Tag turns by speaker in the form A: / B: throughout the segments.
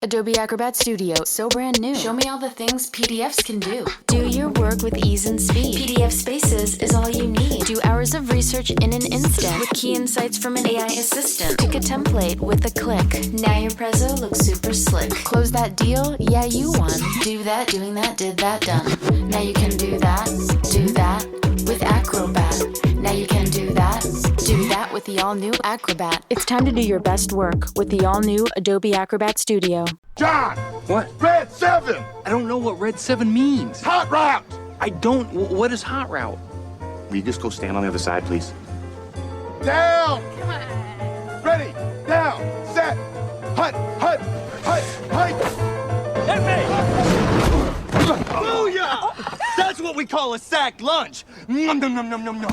A: Adobe Acrobat Studio, so brand new. Show me all the things PDFs can do. Do your work with ease and speed. PDF Spaces is all you need. Do hours of research in an instant with key insights from an AI assistant. Pick a template with a click. Now your Prezzo looks super slick. Close that deal? Yeah, you won. Do that, doing that, did that, done. Now you can do that with Acrobat. Now you can do that with the all-new Acrobat. It's time to do your best work with the all-new Adobe Acrobat Studio.
B: John!
C: What?
B: Red 7!
C: I don't know what Red 7 means.
B: Hot route!
C: I don't. What is hot route?
D: Will you just go stand on the other side, please?
B: Down! Come on! Ready! Down! Set! Hut! Hut! Hut! Hut!
E: Hit me! Booyah! That's what we call a sacked lunch. Nom nom nom nom nom nom.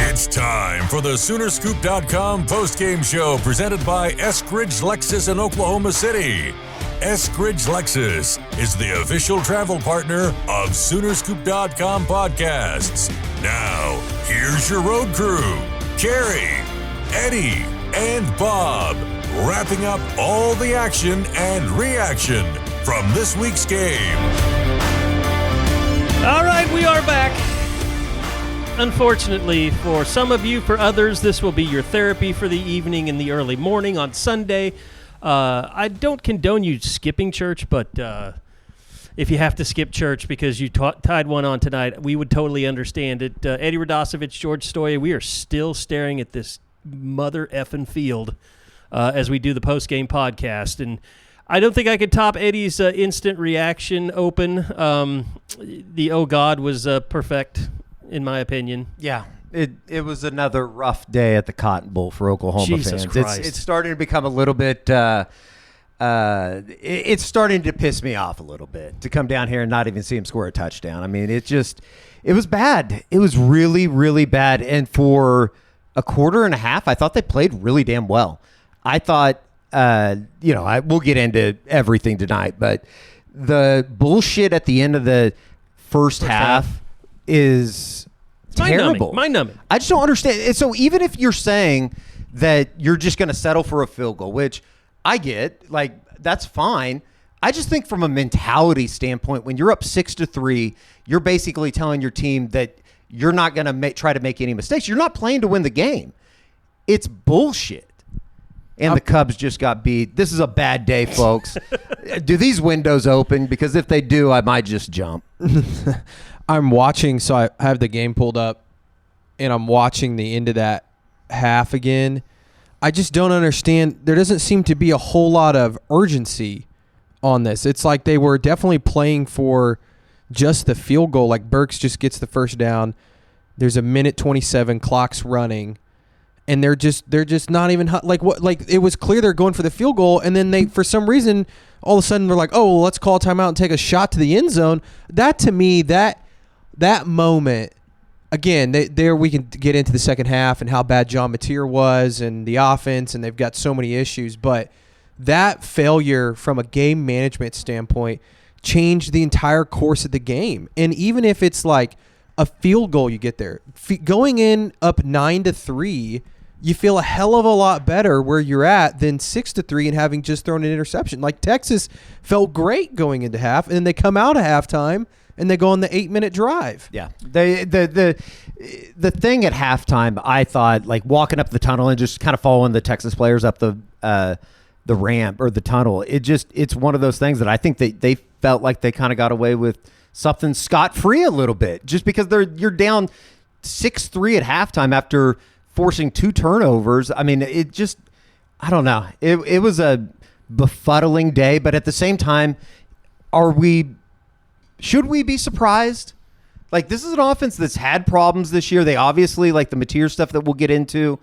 F: It's time for the SoonerScoop.com postgame show presented by Eskridge Lexus in Oklahoma City. Eskridge Lexus is the official travel partner of SoonerScoop.com podcasts. Now, here's your road crew, Carey, Eddie, and Bob, wrapping up all the action and reaction from this week's game.
G: All right, we are back. Unfortunately, for some of you, for others, this will be your therapy for the evening and the early morning on Sunday. I don't condone you skipping church, but if you have to skip church because you tied one on tonight, we would totally understand it. Eddie Radosevich, George Stoya, we are still staring at this mother effing field as we do the post-game podcast. And I don't think I could top Eddie's instant reaction open. The oh God was perfect, in my opinion.
H: Yeah, it was another rough day at the Cotton Bowl for Oklahoma
G: Jesus
H: fans.
G: Christ.
H: It's starting to become a little bit. It's starting to piss me off a little bit to come down here and not even see him score a touchdown. I mean, it was bad. It was really, really bad. And for a quarter and a half, I thought they played really damn well. I thought, we'll get into everything tonight, but the bullshit at the end of the first half is terrible.
G: Mind-numbing.
H: I just don't understand. And so even if you're saying that you're just going to settle for a field goal, which I get, like, that's fine. I just think from a mentality standpoint, when you're up 6-3, you're basically telling your team that you're not going to try to make any mistakes. You're not playing to win the game. It's bullshit. And the Cubs just got beat. This is a bad day, folks. Do these windows open? Because if they do, I might just jump.
I: I'm watching, so I have the game pulled up, and I'm watching the end of that half again. I just don't understand. There doesn't seem to be a whole lot of urgency on this. It's like they were definitely playing for just the field goal. Like Burks just gets the first down. There's a minute 27, clock's running. And they're just not even like what, like it was clear they're going for the field goal, and then they, for some reason, all of a sudden they're like, oh, well, let's call a timeout and take a shot to the end zone. That, to me, that moment, again, there we can get into the second half and how bad John Mateer was and the offense, and they've got so many issues, but that failure from a game management standpoint changed the entire course of the game. And even if it's like a field goal you get there, going in up 9-3, you feel a hell of a lot better where you're at than 6-3 and having just thrown an interception. Like Texas felt great going into half, and then they come out of halftime and they go on the 8-minute drive.
H: Yeah, the thing at halftime, I thought, like walking up the tunnel and just kind of following the Texas players up the ramp or the tunnel. It's one of those things that I think they felt like they kind of got away with something scot-free a little bit, just because you're down 6-3 at halftime after forcing 2 turnovers. I mean, I don't know. It was a befuddling day, but at the same time, should we be surprised? Like, this is an offense that's had problems this year. They obviously, like the Mateer stuff that we'll get into,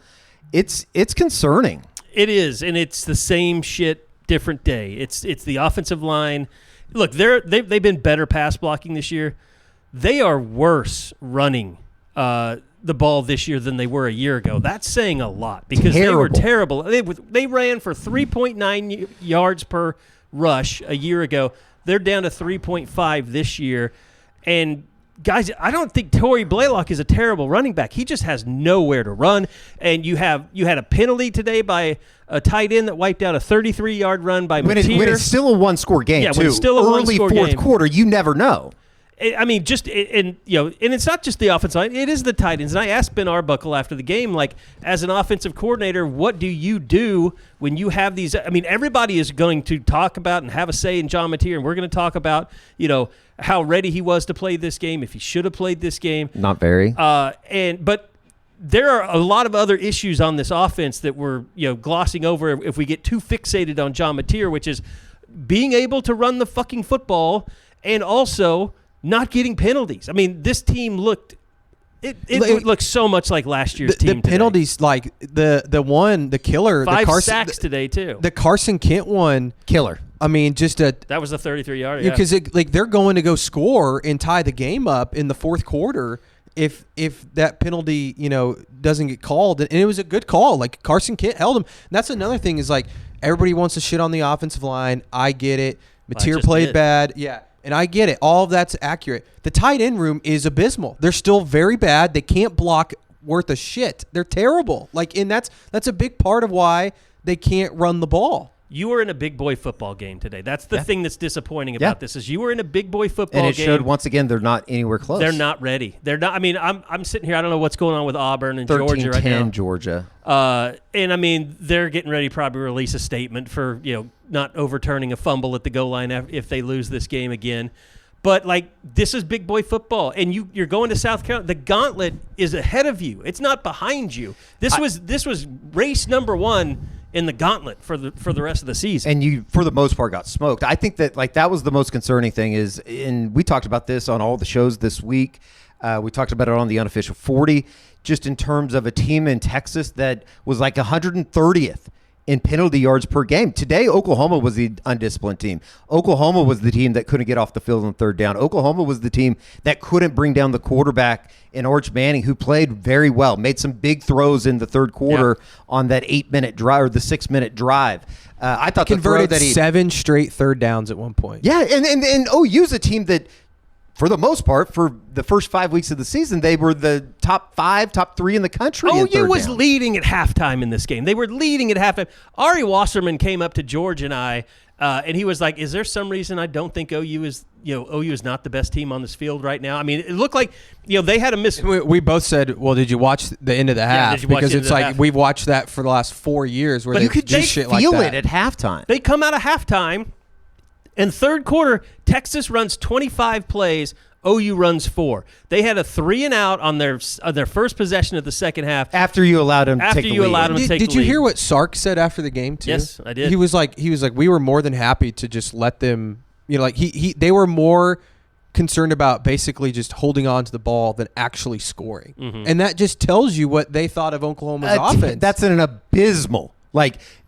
H: it's concerning.
G: It is, and it's the same shit, different day. It's the offensive line. Look, they've been better pass blocking this year. They are worse running the ball this year than they were a year ago. That's saying a lot because they were terrible. They ran for 3.9 yards per rush a year ago. They're down to 3.5 this year. And guys, I don't think Torrey Blaylock is a terrible running back. He just has nowhere to run. And you had a penalty today by a tight end that wiped out a 33-yard run by Mateer.
H: When it's still a one-score game,
G: yeah,
H: too.
G: When it's still a
H: early
G: one-score
H: fourth
G: game.
H: quarter, you never know.
G: I mean, and it's not just the offensive line; it is the tight ends. And I asked Ben Arbuckle after the game, like, as an offensive coordinator, what do you do when you have these? I mean, everybody is going to talk about and have a say in John Mateer, and we're going to talk about, how ready he was to play this game, if he should have played this game.
H: Not very.
G: But there are a lot of other issues on this offense that we're glossing over if we get too fixated on John Mateer, which is being able to run the fucking football and also not getting penalties. I mean, this team looked so much like last year's team.
I: The penalties, like the killer,
G: 5 sacks today too.
I: The Carson Kent one,
H: killer.
I: I mean,
G: that was a 33-yard.
I: Because they're going to go score and tie the game up in the fourth quarter if that penalty doesn't get called. And it was a good call. Like, Carson Kent held him. And that's another thing is, like, everybody wants to shit on the offensive line. I get it. Mateer played bad. Yeah. And I get it. All of that's accurate. The tight end room is abysmal. They're still very bad. They can't block worth a shit. They're terrible. And that's a big part of why they can't run the ball.
G: You were in a big boy football game today. That's the thing that's disappointing about this is you were in a big boy football game.
H: And it showed once again they're not anywhere close.
G: They're not ready. They're not. I mean, I'm sitting here. I don't know what's going on with Auburn and Georgia right now.
H: 13-10 Georgia.
G: And I mean, they're getting ready to probably release a statement for not overturning a fumble at the goal line if they lose this game again. But, like, this is big boy football, and you're going to South Carolina. The gauntlet is ahead of you. It's not behind you. This was race number 1 in the gauntlet for the rest of the season.
H: And you, for the most part, got smoked. I think that, like, that was the most concerning thing is, and we talked about this on all the shows this week. We talked about it on the Unofficial 40, just in terms of a team in Texas that was like 130th in penalty yards per game. Today, Oklahoma was the undisciplined team. Oklahoma was the team that couldn't get off the field on third down. Oklahoma was the team that couldn't bring down the quarterback in Arch Manning, who played very well, made some big throws in the third quarter on that 8-minute drive or the 6-minute drive. I thought
I: converted 7 straight third downs at one point.
H: Yeah, and OU's a team that, for the most part, for the first 5 weeks of the season, they were the top 3 in the country.
G: OU was leading at halftime in this game. They were leading at halftime. Ari Wasserman came up to George and I, and he was like, "Is there some reason I don't think OU is not the best team on this field right now?" I mean, it looked like they had a miss.
I: We both said, "Well, did you watch the end of the half?" Because it's like we've watched that for the last 4 years, where
H: you could just feel it at halftime.
G: They come out of halftime. In third quarter, Texas runs 25 plays. OU runs 4. They had a 3-and-out on their first possession of the second half.
H: After you allowed them to take the lead.
I: Did you hear what Sark said after the game too?
G: Yes, I did.
I: He was like, we were more than happy to just let them. They were more concerned about basically just holding on to the ball than actually scoring, and that just tells you what they thought of Oklahoma's offense.
H: That's an abysmal.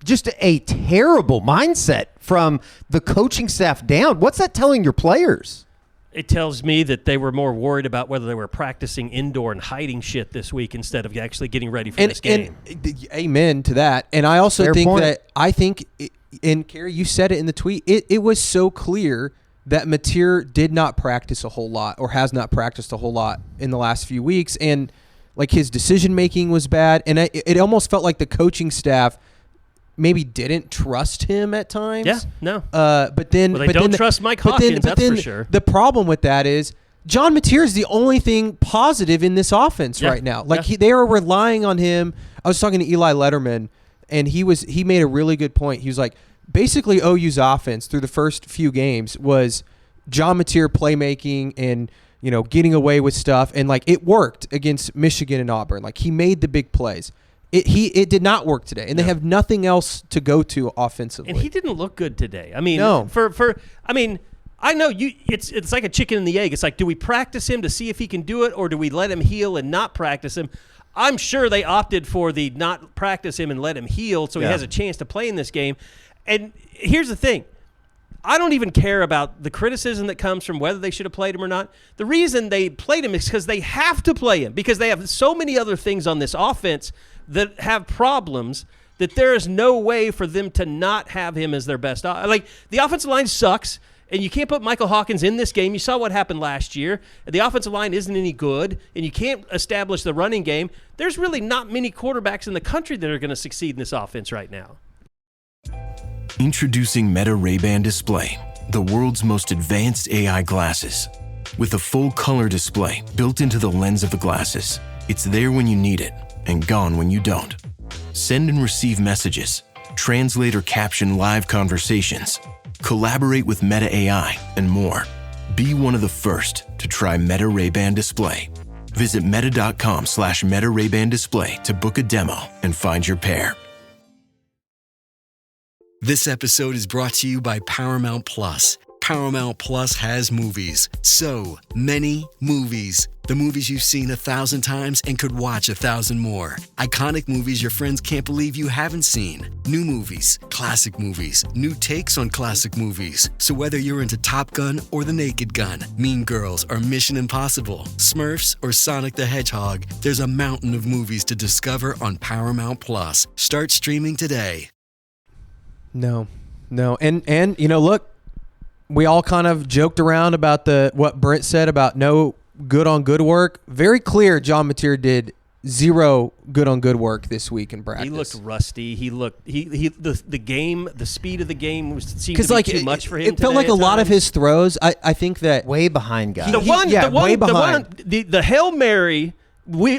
H: Just a terrible mindset from the coaching staff down. What's that telling your players?
G: It tells me that they were more worried about whether they were practicing indoor and hiding shit this week instead of actually getting ready for this game.
I: Amen to that. And I also think and Carey, you said it in the tweet, it was so clear that Mateer did not practice a whole lot or has not practiced a whole lot in the last few weeks. And, like, his decision-making was bad. And it almost felt like the coaching staff maybe didn't trust him at times.
G: Yeah, no.
I: But then
G: they don't trust Mike Hawkins, that's for sure.
I: The problem with that is John Mateer is the only thing positive in this offense right now. They are relying on him. I was talking to Eli Letterman, and he made a really good point. He was like, basically OU's offense through the first few games was John Mateer playmaking and getting away with stuff, and it worked against Michigan and Auburn. He made the big plays. It did not work today, and they have nothing else to go to offensively.
G: And he didn't look good today. I mean,
I: no.
G: I know you. It's like a chicken and the egg. It's like, do we practice him to see if he can do it, or do we let him heal and not practice him? I'm sure they opted for the not practice him and let him heal, so he has a chance to play in this game. And here's the thing. I don't even care about the criticism that comes from whether they should have played him or not. The reason they played him is because they have to play him, because they have so many other things on this offense that have problems that there is no way for them to not have him as their best. The offensive line sucks. And you can't put Michael Hawkins in this game. You saw what happened last year. The offensive line isn't any good, and you can't establish the running game. There's really not many quarterbacks in the country that are going to succeed in this offense right now.
J: Introducing Meta Ray-Ban Display, the world's most advanced AI glasses. With a full color display built into the lens of the glasses, it's there when you need it and gone when you don't. Send and receive messages, translate or caption live conversations, collaborate with Meta AI, and more. Be one of the first to try Meta Ray-Ban Display. Visit meta.com/Meta Ray-Ban Display to book a demo and find your pair.
K: This episode is brought to you by Paramount Plus. Paramount Plus has movies. So many movies. The movies you've seen 1,000 times and could watch 1,000 more. Iconic movies your friends can't believe you haven't seen. New movies, classic movies, new takes on classic movies. So whether you're into Top Gun or The Naked Gun, Mean Girls or Mission Impossible, Smurfs or Sonic the Hedgehog, there's a mountain of movies to discover on Paramount Plus. Start streaming today.
I: No. And you know, look, we all kind of joked around about what Brent said about no good on good work. Very clear John Mateer did zero good on good work this week in practice.
G: He looked rusty. The game, the speed of the game seemed to be too much for him.
I: It felt like a lot of his throws. I think that
H: way behind guys.
I: Way behind.
G: The Hail Mary.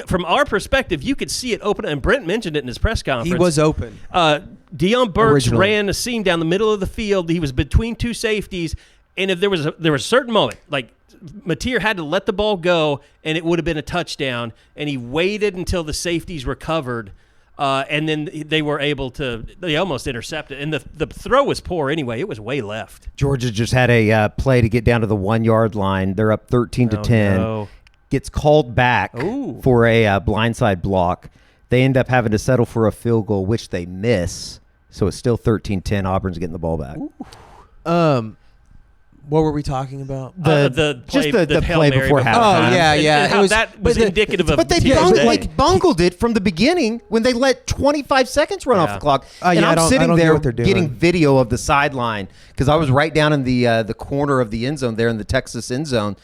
G: From our perspective, you could see it open, and Brent mentioned it in his press conference.
I: He was open.
G: Deion Burks ran a seam down the middle of the field. He was between two safeties, and if there was a certain moment, like Mateer had to let the ball go, and it would have been a touchdown, and he waited until the safeties recovered, and then they were able to. They almost intercepted, and the throw was poor anyway. It was way left.
H: Georgia just had a play to get down to the 1 yard line. They're up 13-10.
G: No.
H: Gets called back for a blindside block. They end up having to settle for a field goal, which they miss. So it's still 13-10. Auburn's getting the ball back.
I: What were we talking about?
G: The
H: play before halftime.
I: Oh, yeah.
G: And how that was indicative of.
H: But they bungled it from the beginning when they let 25 seconds run off the clock. And I'm sitting there getting video of the sideline because I was right down in the corner of the end zone there in the Texas end zone,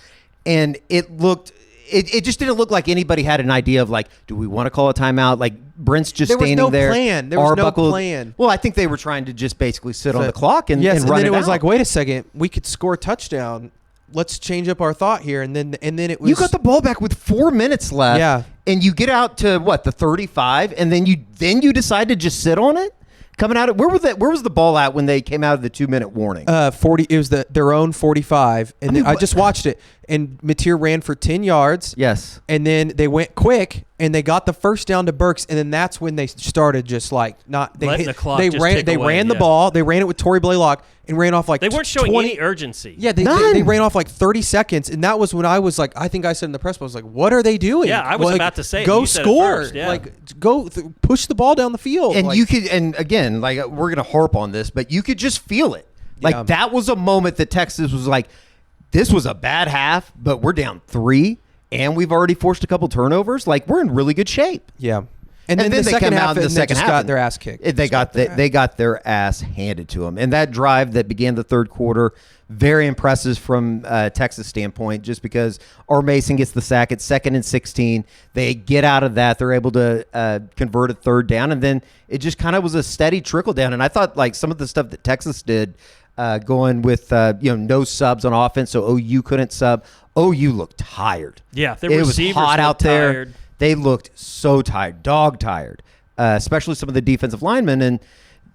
H: and it looked. It just didn't look like anybody had an idea of, like, do we want to call a timeout? Like, Brent's just standing there.
I: There was no plan.
H: Well, I think they were trying to just basically sit on the clock and
I: and
H: run
I: then
H: it
I: was
H: out.
I: like, wait a second, we could score a touchdown. Let's change up our thought here. And then it was.
H: You got the ball back with 4 minutes left.
I: Yeah.
H: And you get out to, the 35, and then you decide to just sit on it? Coming out, where was the ball at when they came out of the 2-minute warning?
I: 40. It was their own 45, and I just watched it. And Mateer ran for 10 yards.
H: Yes,
I: and then they went quick, and they got the first down to Burks, and then that's when they started just like not. They
G: letting the clock
I: They
G: just
I: ran.
G: tick
I: They
G: away,
I: ran the ball. They ran it with Torrey Blaylock and ran off like.
G: They weren't showing
I: 20,
G: any urgency.
I: Yeah, they ran off like 30 seconds, and that was when I was like, I think I said in the press, I was like, what are they doing?
G: Yeah, I was about to say it.
I: Go
G: You said it
I: score.
G: first, yeah.
I: Like go push the ball down the field.
H: and
I: like,
H: you could, and again, like we're gonna harp on this, but you could just feel it. Like that was a moment that Texas was like, this was a bad half, but we're down 3, and we've already forced a couple turnovers. Like we're in really good shape.
I: Yeah. And then the
H: they
I: second
H: come
I: half,
H: out in the
I: and
H: second
I: they just
H: half,
I: got their ass kicked.
H: They got their ass handed to them. And that drive that began the third quarter, very impressive from Texas standpoint, just because R. Mason gets the sack at 2nd and 16. They get out of that. They're able to convert a third down, and then it just kind of was a steady trickle down. And I thought like some of the stuff that Texas did, going with no subs on offense, so OU couldn't sub. OU looked tired.
G: Yeah,
H: it was hot out there. They looked so tired, dog tired, especially some of the defensive linemen. And,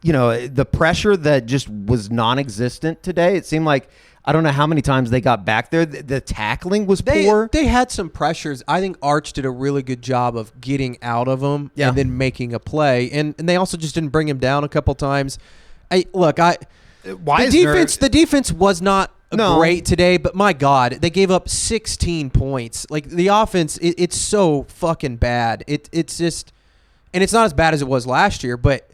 H: the pressure that just was non-existent today, it seemed like, I don't know how many times they got back there. The tackling was poor.
I: They had some pressures. I think Arch did a really good job of getting out of them and then making a play. And they also just didn't bring him down a couple times. The defense was not great today, but my God, they gave up 16 points. Like the offense, it's so fucking bad. It's just, and it's not as bad as it was last year, but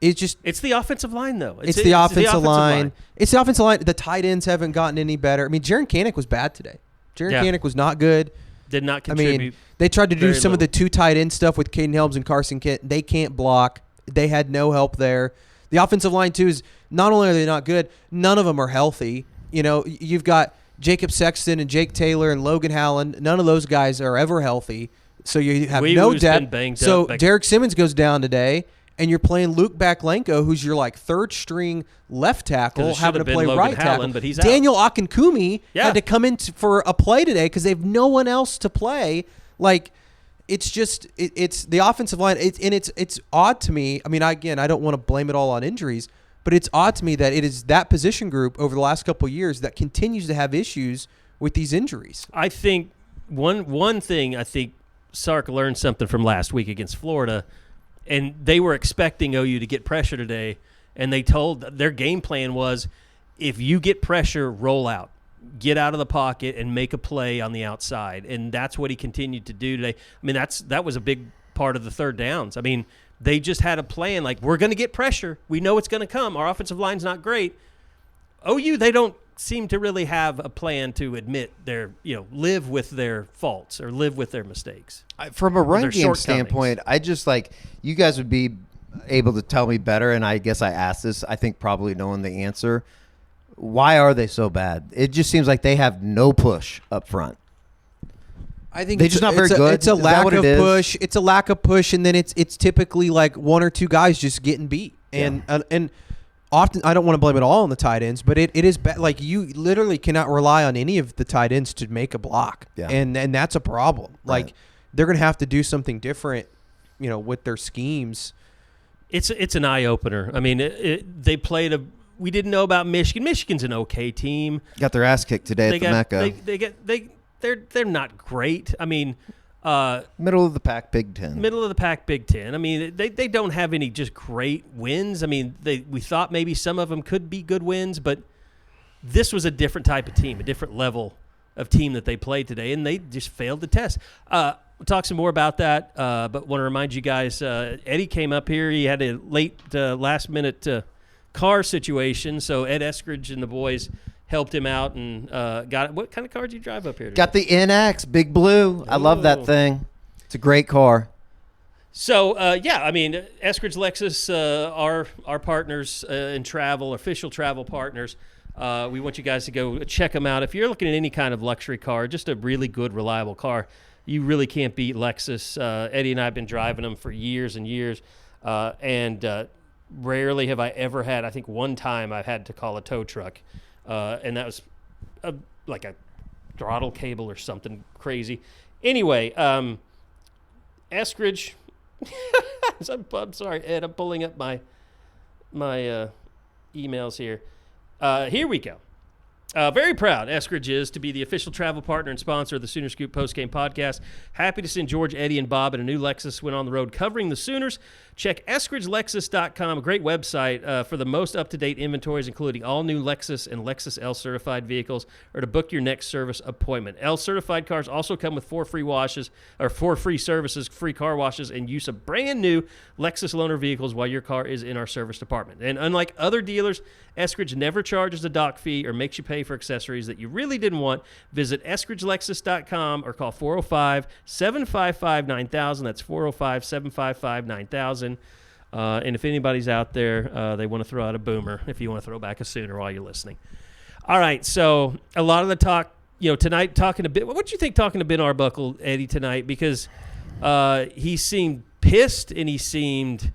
I: it's
G: the offensive line though.
I: It's the offensive line. It's the offensive line. The tight ends haven't gotten any better. I mean, Jaron Kanek was bad today. Kanek was not good.
G: Did not contribute.
I: I mean, they tried to do some
G: little.
I: of the 2 tight end stuff with Caden Helms and Carson Kent. They can't block. They had no help there. The offensive line too is not only are they not good, none of them are healthy. You know, you've got Jacob Sexton and Jake Taylor and Logan Hallen. None of those guys are ever healthy, so you have no depth. So Derek Simmons goes down today, and you're playing Luke Baklenko, who's your like third string left tackle, having to play right tackle.
G: But he's
I: Daniel Akinkumi had to come in for a play today because they have no one else to play. Like, it's just it's the offensive line. It's odd to me. I mean, I don't want to blame it all on injuries, but it's odd to me that it is that position group over the last couple of years that continues to have issues with these injuries.
G: I think one thing, I think Sark learned something from last week against Florida, and they were expecting OU to get pressure today, and they told their game plan was, if you get pressure, roll out. Get out of the pocket and make a play on the outside, and that's what he continued to do today. I mean, that was a big part of the third downs. I mean, they just had a plan, like, we're going to get pressure. We know it's going to come. Our offensive line's not great. OU, they don't seem to really have a plan to admit live with their faults or live with their mistakes.
H: From a run game standpoint, I just you guys would be able to tell me better, and I guess I asked this, I think probably knowing the answer. Why are they so bad? It just seems like they have no push up front.
I: I think
H: they're just not very good.
I: It's a lack of push. It's a lack of push, and then it's typically like one or two guys just getting beat. And often, I don't want to blame it all on the tight ends, but it is bad. Like, you literally cannot rely on any of the tight ends to make a block, and that's a problem.
H: Right.
I: Like, they're going to have to do something different, with their schemes.
G: It's an eye opener. I mean, they played we didn't know about Michigan. Michigan's an okay team.
H: Got their ass kicked today at the Mecca.
G: They're not great. I mean,
H: middle of the pack Big Ten.
G: Middle of the pack Big Ten. I mean, they don't have any just great wins. I mean, we thought maybe some of them could be good wins, but this was a different type of team, a different level of team that they played today, and they just failed the test. We'll talk some more about that, but want to remind you guys, Eddie came up here. He had a late, last-minute car situation, so Ed Eskridge and the boys helped him out and got it. What kind of car did you drive up here today?
H: Got the NX, big blue. I love that thing. It's a great car.
G: So, I mean, Eskridge Lexus, our partners in travel, official travel partners. We want you guys to go check them out. If you're looking at any kind of luxury car, just a really good, reliable car, you really can't beat Lexus. Eddie and I have been driving them for years and years, and rarely have I ever had, I think one time I've had to call a tow truck, and that was like a throttle cable or something crazy. Anyway, Eskridge, I'm sorry, Ed, I'm pulling up my emails here. Here we go. Very proud, Eskridge is, to be the official travel partner and sponsor of the SoonerScoop Postgame Podcast. Happy to send George, Eddie, and Bob in a new Lexus when on the road covering the Sooners. Check EskridgeLexus.com, a great website for the most up-to-date inventories, including all new Lexus and Lexus L-certified vehicles, or to book your next service appointment. L-certified cars also come with 4 free services, free car washes, and use of brand-new Lexus loaner vehicles while your car is in our service department. And unlike other dealers, Eskridge never charges a dock fee or makes you pay for accessories that you really didn't want. Visit EskridgeLexus.com or call 405-755-9000. That's 405-755-9000. And if anybody's out there, they want to throw out a boomer, if you want to throw back a Sooner while you're listening. All right, so a lot of the talk, tonight talking a bit. What do you think talking to Ben Arbuckle, Eddie, tonight? Because he seemed pissed and he seemed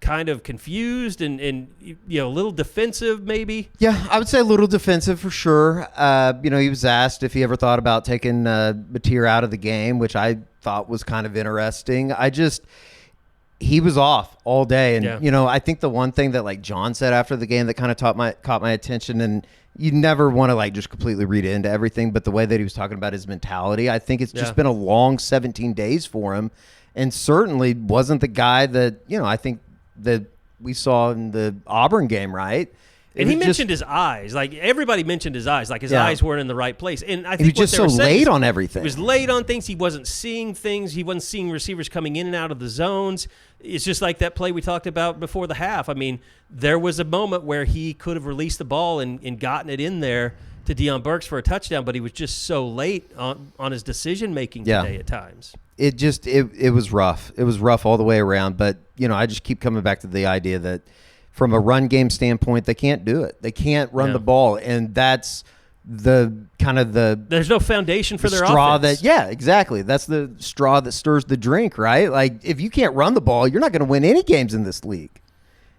G: kind of confused and a little defensive maybe.
H: Yeah, I would say a little defensive for sure. He was asked if he ever thought about taking Batir out of the game, which I thought was kind of interesting. He was off all day. And, I think the one thing that like John said after the game that kind of caught my attention, and you never want to like just completely read into everything, but the way that he was talking about his mentality, I think it's just been a long 17 days for him, and certainly wasn't the guy that, I think that we saw in the Auburn game, right?
G: And he mentioned his eyes. Like, everybody mentioned his eyes. Like, his eyes weren't in the right place. And I think
H: he was just so late on everything.
G: He was late on things. He wasn't seeing things. He wasn't seeing receivers coming in and out of the zones. It's just like that play we talked about before the half. I mean, there was a moment where he could have released the ball and gotten it in there to Deion Burks for a touchdown, but he was just so late on his decision-making today at times.
H: It was rough. It was rough all the way around. But, I just keep coming back to the idea that from a run game standpoint, they can't do it. They can't run the ball, and that's the kind of
G: there's no foundation for their
H: straw
G: offense.
H: Exactly. That's the straw that stirs the drink, right? Like, if you can't run the ball, you're not going to win any games in this league.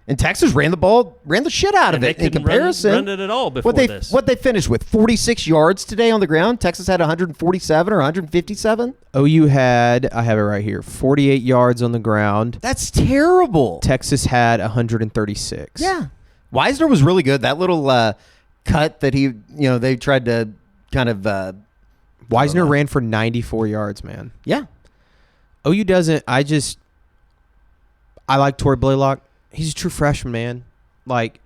H: And Texas ran the shit out of it in comparison.
G: Run it at all before this.
H: What they finished with, 46 yards today on the ground. Texas had 147 or 157.
I: OU had, I have it right here, 48 yards on the ground.
H: That's terrible.
I: Texas had 136.
H: Yeah. Wisner was really good. That little cut that they tried to kind of.
I: Wisner ran for 94 yards, man.
H: Yeah.
I: OU doesn't. I like Torrey Blaylock. He's a true freshman, man. Like,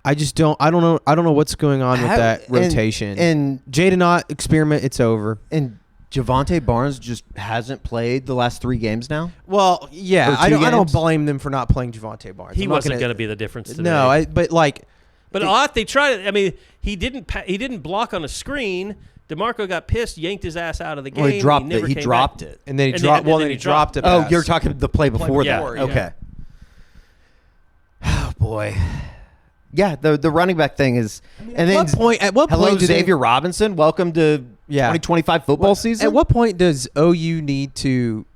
I: I don't know what's going on with that rotation.
H: And
I: Jaydn Ott experiment, it's over.
H: And Javonte Barnes just hasn't played the last 3 games now.
I: Well, yeah, I don't blame them for not playing Javonte Barnes.
G: He wasn't going to be the difference today.
I: No, but
G: Ott, they tried it. I mean, he didn't block on a screen. DeMarco got pissed, yanked his ass out of the game.
H: Well, he dropped it.
I: And then he dropped it.
H: Oh, you're talking the play before that.
I: Yeah.
H: Okay. Oh boy, yeah. The running back thing is. And then
I: at what point do
H: Xavier Robinson? Welcome to 2025 football season.
I: At what point does OU need to,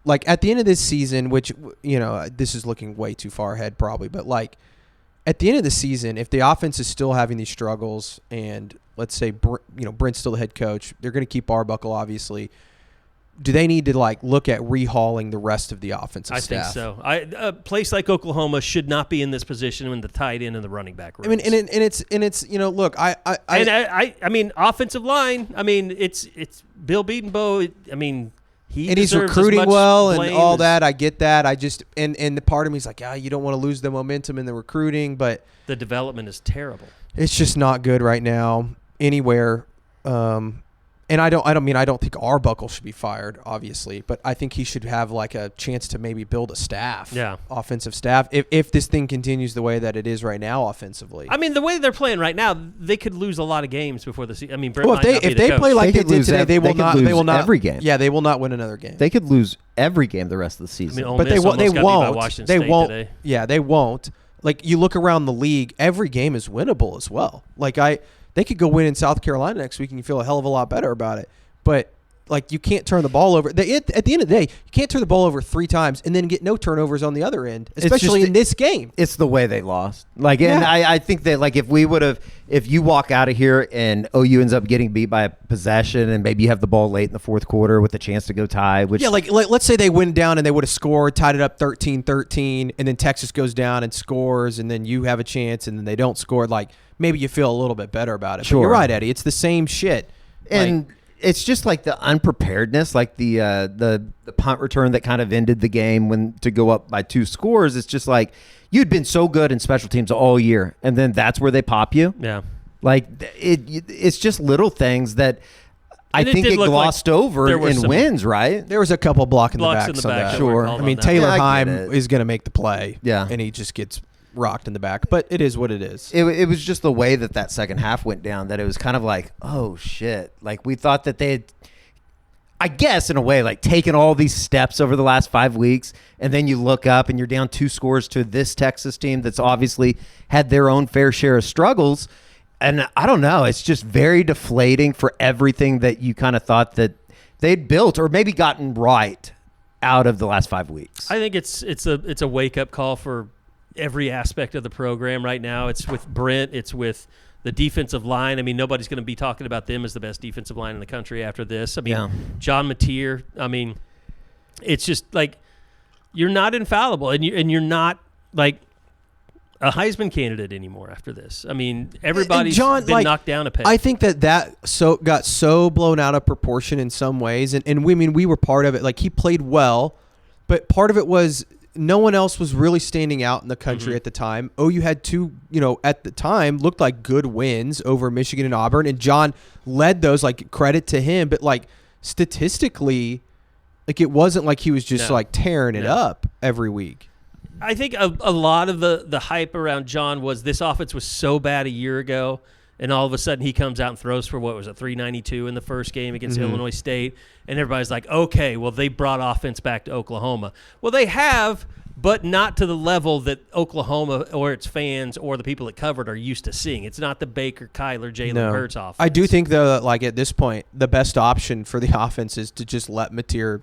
I: like, at the end of this season? Which this is looking way too far ahead, probably. But like, at the end of the season, if the offense is still having these struggles, and let's say Brent's still the head coach, they're going to keep Arbuckle, obviously. Do they need to look at rehauling the rest of the offensive staff?
G: I think so. A place like Oklahoma should not be in this position when the tight end and the running back rooms.
I: I mean, and it's look,
G: I mean, offensive line. I mean, it's Bill Beatonbow. I mean, he's
I: recruiting well and all that. I get that. I just and the part of me is like, you don't want to lose the momentum in the recruiting, but
G: the development is terrible.
I: It's just not good right now anywhere. And I don't think Arbuckle should be fired, obviously, but I think he should have a chance to maybe build a staff, offensive staff, if this thing continues the way that it is right now offensively.
G: I mean, the way they're playing right now, they could lose a lot of games before the season. I mean,
I: Brent if they play like they did today, they will not
H: every game.
I: Yeah, they will not win another game.
H: They could lose every game the rest of the season.
G: I mean, but they won't. They
I: won't.
G: Today.
I: Yeah, they won't. Like, you look around the league, every game is winnable as well. They could go win in South Carolina next week and you feel a hell of a lot better about it. But, you can't turn the ball over. At the end of the day, you can't turn the ball over 3 times and then get no turnovers on the other end, especially in this game.
H: It's the way they lost. And I think that, if you walk out of here and OU ends up getting beat by a possession and maybe you have the ball late in the fourth quarter with a chance to go tie. Which
I: let's say they went down and they would have scored, tied it up 13-13, and then Texas goes down and scores, and then you have a chance and then they don't score. Maybe you feel a little bit better about it.
H: Sure.
I: But you're right, Eddie. It's the same shit.
H: And it's just the unpreparedness, the punt return that kind of ended the game to go up by 2 scores. It's just you'd been so good in special teams all year, and then that's where they pop you.
G: Yeah.
H: It's just little things that I think it glossed over in wins, right?
I: There was a couple blocks in the back.
H: Sure.
I: I mean, Taylor Heim is going to make the play.
H: Yeah.
I: And he just gets rocked in the back, but it is what it is.
H: It was just the way that second half went down that it was kind of oh shit. We thought that they had, I guess in a way, taken all these steps over the last 5 weeks, and then you look up and you're down 2 scores to this Texas team that's obviously had their own fair share of struggles. And I don't know, it's just very deflating for everything that you kind of thought that they'd built or maybe gotten right out of the last 5 weeks.
G: I think it's a wake up call for every aspect of the program right now. It's with Brent. It's with the defensive line. I mean, nobody's going to be talking about them as the best defensive line in the country after this. I mean, John Mateer. I mean, it's just you're not infallible, and you're not a Heisman candidate anymore after this. I mean, everybody's been knocked down a peg.
I: I think that got so blown out of proportion in some ways, and we were part of it. He played well, but part of it was no one else was really standing out in the country at the time. OU had 2, at the time, looked like good wins over Michigan and Auburn, and John led those, credit to him. But, statistically, it wasn't like he was just, tearing it up every week.
G: I think a lot of the hype around John was this offense was so bad a year ago, and all of a sudden he comes out and throws for, 392 in the first game against Illinois State, and everybody's like, okay, well, they brought offense back to Oklahoma. Well, they have, but not to the level that Oklahoma or its fans or the people that covered are used to seeing. It's not the Baker, Kyler, Jalen Hurts offense.
I: I do think, though, that, like, at this point, the best option for the offense is to just let Mateer,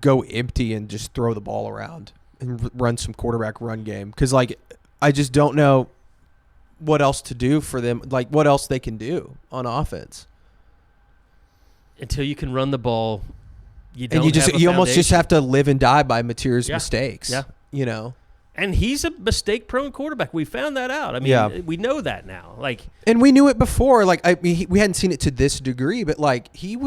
I: go empty and just throw the ball around and run some quarterback run game. Because, like, I just don't know what else to do for them, like what else they can do on offense.
G: Until you can run the ball, you
I: almost just have to live and die by Mateer's mistakes.
G: Yeah. And he's a mistake-prone quarterback. We found that out. I mean, we know that now.
I: And we knew it before. Like, we hadn't seen it to this degree, but like he'd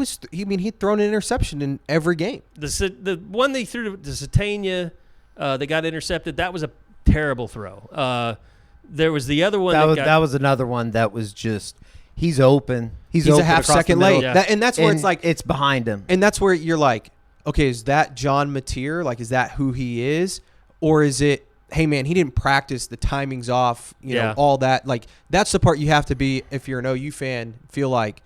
I: thrown an interception in every game.
G: The one they threw to Satania, that got intercepted. That was a terrible throw. There was the other one
H: that was another one that was just he's open. He's
I: a
H: open
I: half second late.
G: Yeah.
I: And that's where it's like
H: it's behind him.
I: And that's where you're like, okay, is that John Mateer? Like, is that who he is, or is it? Hey man, he didn't practice. The timing's off. You know, all that. Like, that's the part you have to be, if you're an OU fan, feel like,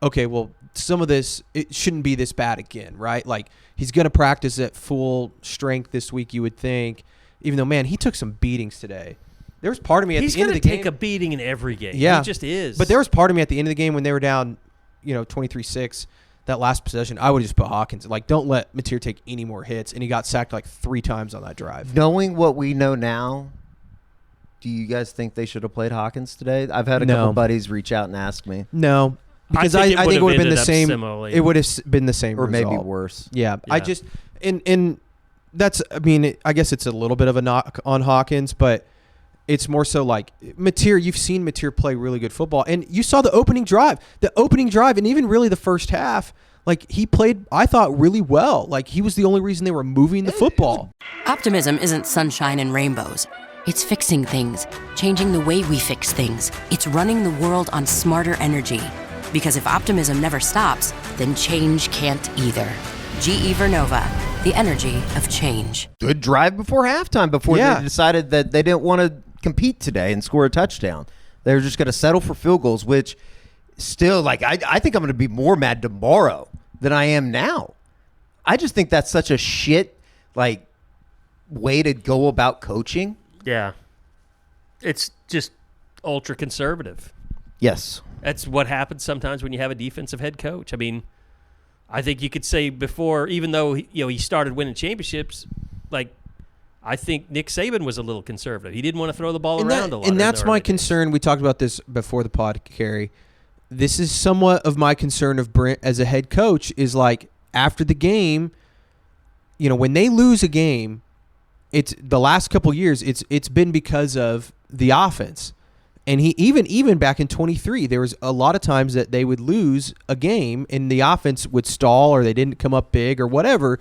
I: okay, well, some of this, it shouldn't be this bad again, right? Like, he's going to practice at full strength this week, you would think. Even though, man, he took some beatings today. There was part of me at the end of the game.
G: He's going to take a beating in every game.
I: Yeah.
G: He just is.
I: But there was part of me at the end of the game when they were down, 23-6, that last possession, I would just put Hawkins. Like, don't let Mateer take any more hits. And he got sacked like 3 times on that drive.
H: Knowing what we know now, do you guys think they should have played Hawkins today? I've had a couple buddies reach out and ask me.
I: No. Because I think it would have been the same.
G: Similarly.
I: It would have been the same
H: or
I: result.
H: Maybe worse.
I: Yeah. I just – and that's – I mean, I guess it's a little bit of a knock on Hawkins, but – it's more so like Mateer. You've seen Mateer play really good football, and you saw the opening drive, and even really the first half. Like, he played, I thought, really well. Like, he was the only reason they were moving the football.
L: Optimism isn't sunshine and rainbows. It's fixing things, changing the way we fix things. It's running the world on smarter energy. Because if optimism never stops, then change can't either. GE Verova, the energy of change.
H: Good drive before halftime before they decided that they didn't want to compete today and score a touchdown. They were just going to settle for field goals, which still, like, I think I'm going to be more mad tomorrow than I am now. I just think that's such a shit, like, way to go about coaching.
G: Yeah. It's just ultra conservative.
H: Yes.
G: That's what happens sometimes when you have a defensive head coach. I mean, I think you could say before, even though he started winning championships, like, I think Nick Saban was a little conservative. He didn't want to throw the ball around a lot.
I: And that's my concern. We talked about this before the pod, Carey. This is somewhat of my concern of Brent as a head coach is, like, after the game, when they lose a game, it's the last couple years, it's been because of the offense. And he even back in 23, there was a lot of times that they would lose a game and the offense would stall or they didn't come up big or whatever.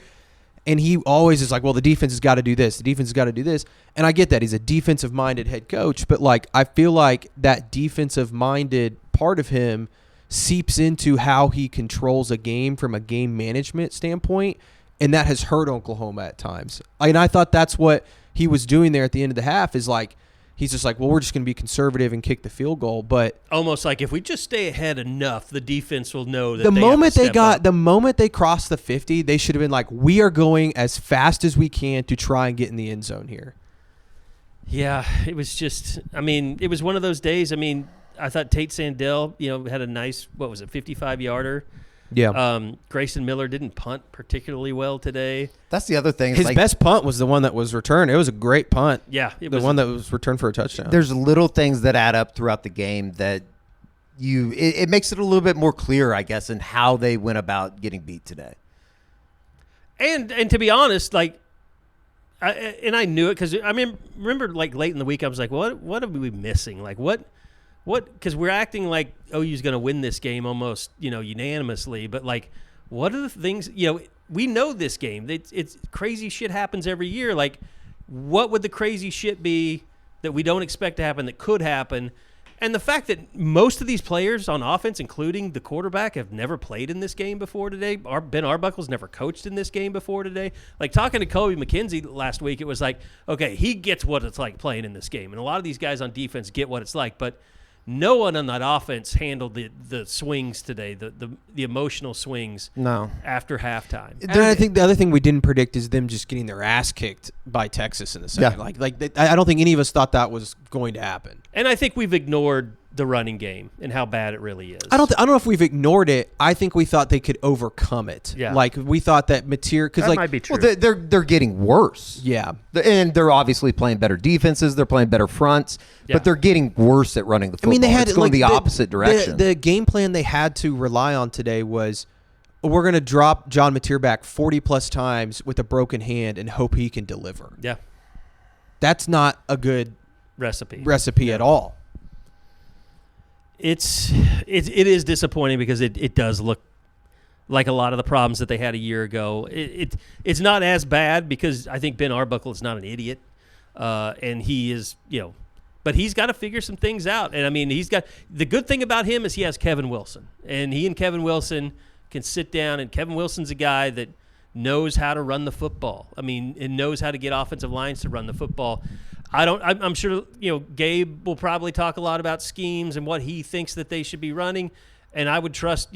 I: And he always is like, well, the defense has got to do this. The defense has got to do this. And I get that. He's a defensive-minded head coach. But, like, I feel like that defensive-minded part of him seeps into how he controls a game from a game management standpoint. And that has hurt Oklahoma at times. And I thought that's what he was doing there at the end of the half is, like, he's just like, well, we're just going to be conservative and kick the field goal. But
G: almost like if we just stay ahead enough, the defense will know that
I: the moment they crossed the 50, they should have been like, we are going as fast as we can to try and get in the end zone here.
G: Yeah, it was just, I mean, it was one of those days. I mean, I thought Tate Sandell, had a nice, 55-yarder.
I: Yeah.
G: Grayson Miller didn't punt particularly well today.
H: That's the other thing.
I: His best punt was the one that was returned. It was a great punt.
G: Yeah.
I: The one that was returned for a touchdown.
H: There's little things that add up throughout the game that it makes it a little bit more clear, I guess, in how they went about getting beat today.
G: And to be honest, like, I knew it because I remember like late in the week, I was like, what are we missing? Like, what, because we're acting like OU's going to win this game almost, unanimously. But, like, what are the things, we know this game. It's crazy shit happens every year. Like, what would the crazy shit be that we don't expect to happen that could happen? And the fact that most of these players on offense, including the quarterback, have never played in this game before today. Ben Arbuckle's never coached in this game before today. Like, talking to Kobe McKenzie last week, it was like, okay, he gets what it's like playing in this game. And a lot of these guys on defense get what it's like. But no one on that offense handled the swings today, the emotional swings.
H: No.
G: After halftime.
I: Then I think the other thing we didn't predict is them just getting their ass kicked by Texas in the second.
H: Yeah.
I: I don't think any of us thought that was going to happen.
G: And I think we've ignored the running game and how bad it really is.
I: I don't know if we've ignored it. I think we thought they could overcome it.
G: Yeah.
I: Like we thought that material because
G: might be true.
H: Well, they're getting worse.
I: Yeah.
H: And they're obviously playing better defenses. They're playing better fronts, but they're getting worse at running the football.
I: They had
H: it's going the opposite direction.
I: The game plan they had to rely on today was we're going to drop John Mateer back 40-plus times with a broken hand and hope he can deliver.
G: Yeah.
I: That's not a good
G: recipe
I: at all.
G: It is disappointing because it does look like a lot of the problems that they had a year ago. It's not as bad because I think Ben Arbuckle is not an idiot, and he is, but he's got to figure some things out. And I mean, the good thing about him is he has Kevin Wilson, and he and Kevin Wilson can sit down, and Kevin Wilson's a guy that knows how to run the football. I mean, and knows how to get offensive lines to run the football. I'm sure, Gabe will probably talk a lot about schemes and what he thinks that they should be running, and I would trust,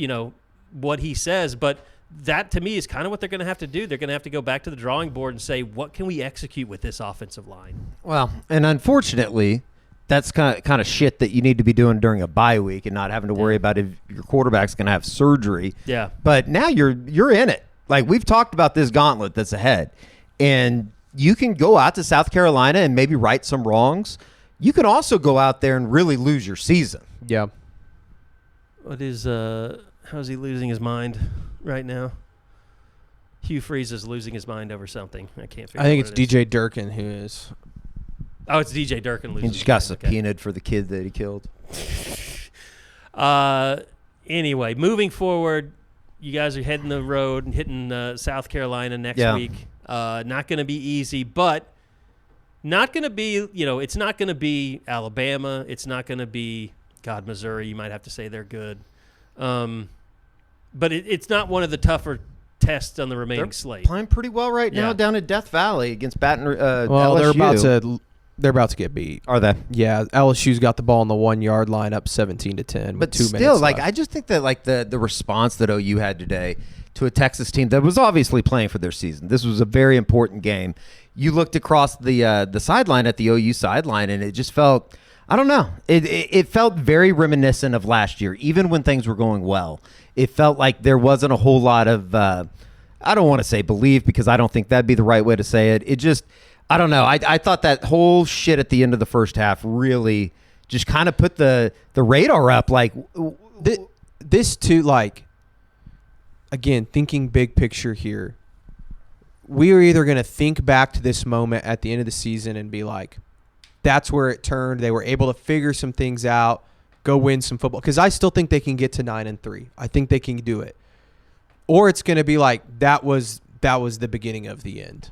G: what he says, but that to me is kind of what they're going to have to do. They're going to have to go back to the drawing board and say, what can we execute with this offensive line?
H: Well, and unfortunately, that's kind of shit that you need to be doing during a bye week and not having to worry about if your quarterback's going to have surgery.
G: Yeah.
H: But now you're in it. Like, we've talked about this gauntlet that's ahead, and you can go out to South Carolina and maybe right some wrongs. You can also go out there and really lose your season.
I: Yeah.
G: How's he losing his mind right now? Hugh Freeze is losing his mind over something. I can't figure out.
I: I think
G: what
I: it's DJ Durkin who is.
G: Oh, it's DJ Durkin losing.
H: He just got subpoenaed for the kid that he killed.
G: Anyway, moving forward, you guys are heading the road and hitting South Carolina next week. Not going to be easy, but not going to be, it's not going to be Alabama. It's not going to be, Missouri. You might have to say they're good. But it's not one of the tougher tests on the remaining slate.
H: Playing pretty well right now down at Death Valley against
I: LSU. They're about to get beat.
H: Are they?
I: Yeah, LSU's got the ball on the 1 yard line, up 17-10.
H: But
I: with 2
H: still,
I: minutes left.
H: I just think that the response that OU had today to a Texas team that was obviously playing for their season. This was a very important game. You looked across the sideline at the OU sideline, and it just felt, I don't know. It felt very reminiscent of last year, even when things were going well. It felt like there wasn't a whole lot of, I don't want to say belief because I don't think that'd be the right way to say it. It just, I don't know. I thought that whole shit at the end of the first half really just kind of put the radar up. Like
I: this too, like, again, thinking big picture here, we are either going to think back to this moment at the end of the season and be like, that's where it turned. They were able to figure some things out, go win some football. Because I still think they can get to 9-3. I think they can do it. Or it's going to be like that was the beginning of the end.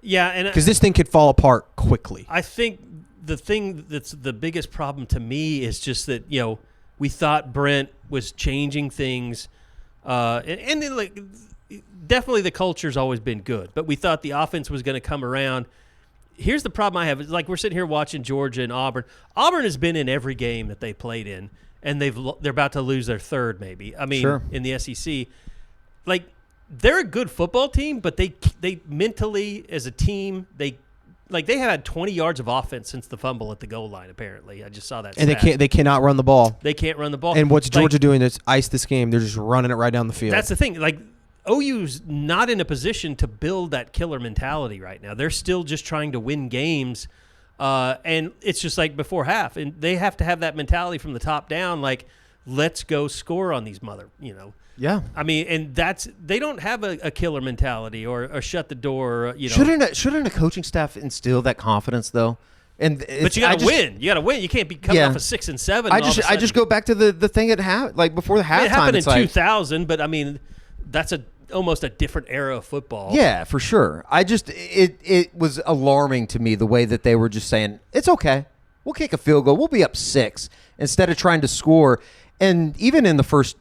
G: Yeah, and
I: because this thing could fall apart quickly.
G: I think the thing that's the biggest problem to me is just that we thought Brent was changing things, and then, like, definitely the culture's always been good, but we thought the offense was going to come around. Here's the problem I have: is like we're sitting here watching Georgia and Auburn. Auburn has been in every game that they played in, and they're about to lose their third, maybe. I mean,
H: sure.
G: In the SEC, like. They're a good football team, but they mentally, as a team, they have had 20 yards of offense since the fumble at the goal line. Apparently, I just saw that.
I: And
G: stat.
I: they cannot run the ball.
G: They can't run the ball.
I: And what's Georgia doing to ice this game? They're just running it right down the field.
G: That's the thing. Like, OU's not in a position to build that killer mentality right now. They're still just trying to win games, and it's just like before half, and they have to have that mentality from the top down. Like, let's go score on these
H: Yeah,
G: I mean, and they don't have a killer mentality or shut the door.
H: Shouldn't a coaching staff instill that confidence though?
G: But you got to win. You got to win. You can't be coming off a 6 and 7.
H: I just go back to the thing that happened like before the halftime.
G: It happened in 2000, but I mean, that's almost a different era of football.
H: Yeah, for sure. It was alarming to me the way that they were just saying it's okay. We'll kick a field goal. We'll be up 6 instead of trying to score. And even in the first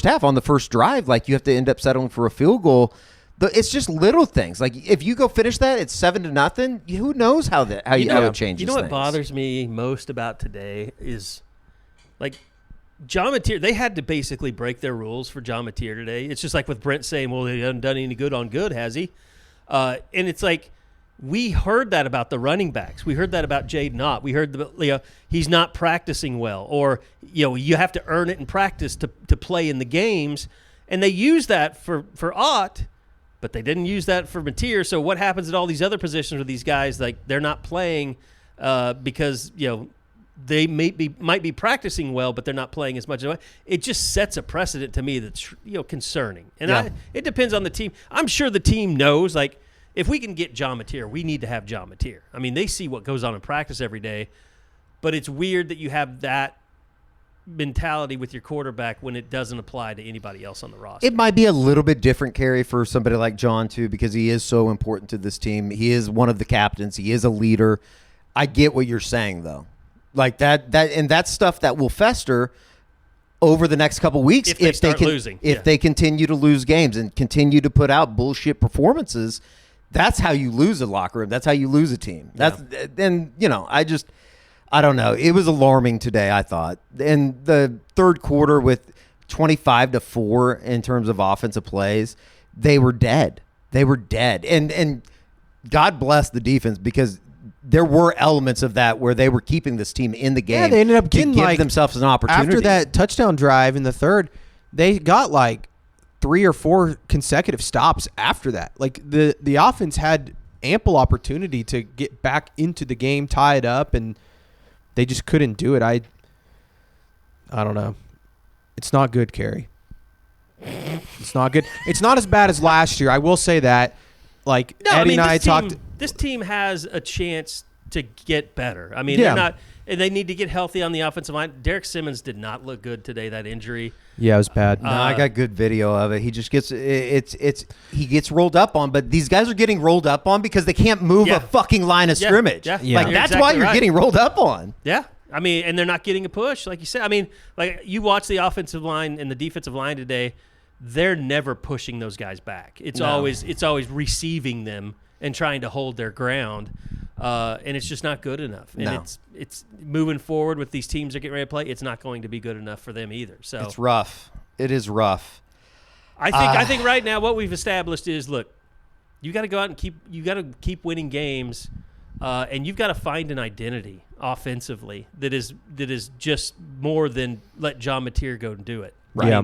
H: half, on the first drive, like, you have to end up settling for a field goal. It's just little things. Like if you go finish that, it's 7-0. Who knows how it changes?
G: You know what
H: things.
G: bothers me most about today is, like, John Mateer. They had to basically break their rules for John Mateer today. It's just like with Brent saying, "Well, he hasn't done any good on good, has he?" And it's like we heard that about the running backs. We heard that about Jaydn Ott. We heard he's not practicing well, or you have to earn it in practice to play in the games, and they use that for Ott. But they didn't use that for Mateer. So what happens at all these other positions where these guys, like, they're not playing because they might be practicing well, but they're not playing as much. It just sets a precedent to me that's concerning. And it depends on the team. I'm sure the team knows, like, if we can get John Mateer, we need to have John Mateer. I mean, they see what goes on in practice every day, but it's weird that you have that mentality with your quarterback when it doesn't apply to anybody else on the roster.
H: It might be a little bit different, Carey, for somebody like John too, because he is so important to this team. He is one of the captains. He is a leader. I get what you're saying though, like that and that's stuff that will fester over the next couple weeks if they continue to lose games and continue to put out bullshit performances. That's how you lose a locker room. That's how you lose a team. I don't know. It was alarming today, I thought. In the third quarter with 25-4 in terms of offensive plays, they were dead. They were dead. And God bless the defense, because there were elements of that where they were keeping this team in the game.
I: Yeah, they ended up getting,
H: to give themselves an opportunity.
I: After that touchdown drive in the third, they got like 3 or 4 consecutive stops after that. Like the offense had ample opportunity to get back into the game, tie it up, and they just couldn't do it. I don't know. It's not good, Carey. It's not good. It's not as bad as last year. I will say that. Like, Eddie and I talked.
G: This team has a chance to get better. I mean, they're not. And they need to get healthy on the offensive line. Derek Simmons did not look good today. That injury.
I: Yeah, it was bad.
H: No, I got good video of it. He just gets he gets rolled up on, but these guys are getting rolled up on because they can't move a fucking line of scrimmage.
G: Yeah.
H: Like, that's why you're getting rolled up on.
G: Yeah. I mean, and they're not getting a push, like you said. I mean, like, you watch the offensive line and the defensive line today, they're never pushing those guys back. It's always receiving them and trying to hold their ground. And it's just not good enough. And it's moving forward with these teams that get ready to play. It's not going to be good enough for them either. So
H: it's rough. It is rough.
G: I think right now what we've established is, look, you got to go out and keep winning games, and you've got to find an identity offensively that is just more than let John Mateer go and do it.
H: Right.
I: Yeah.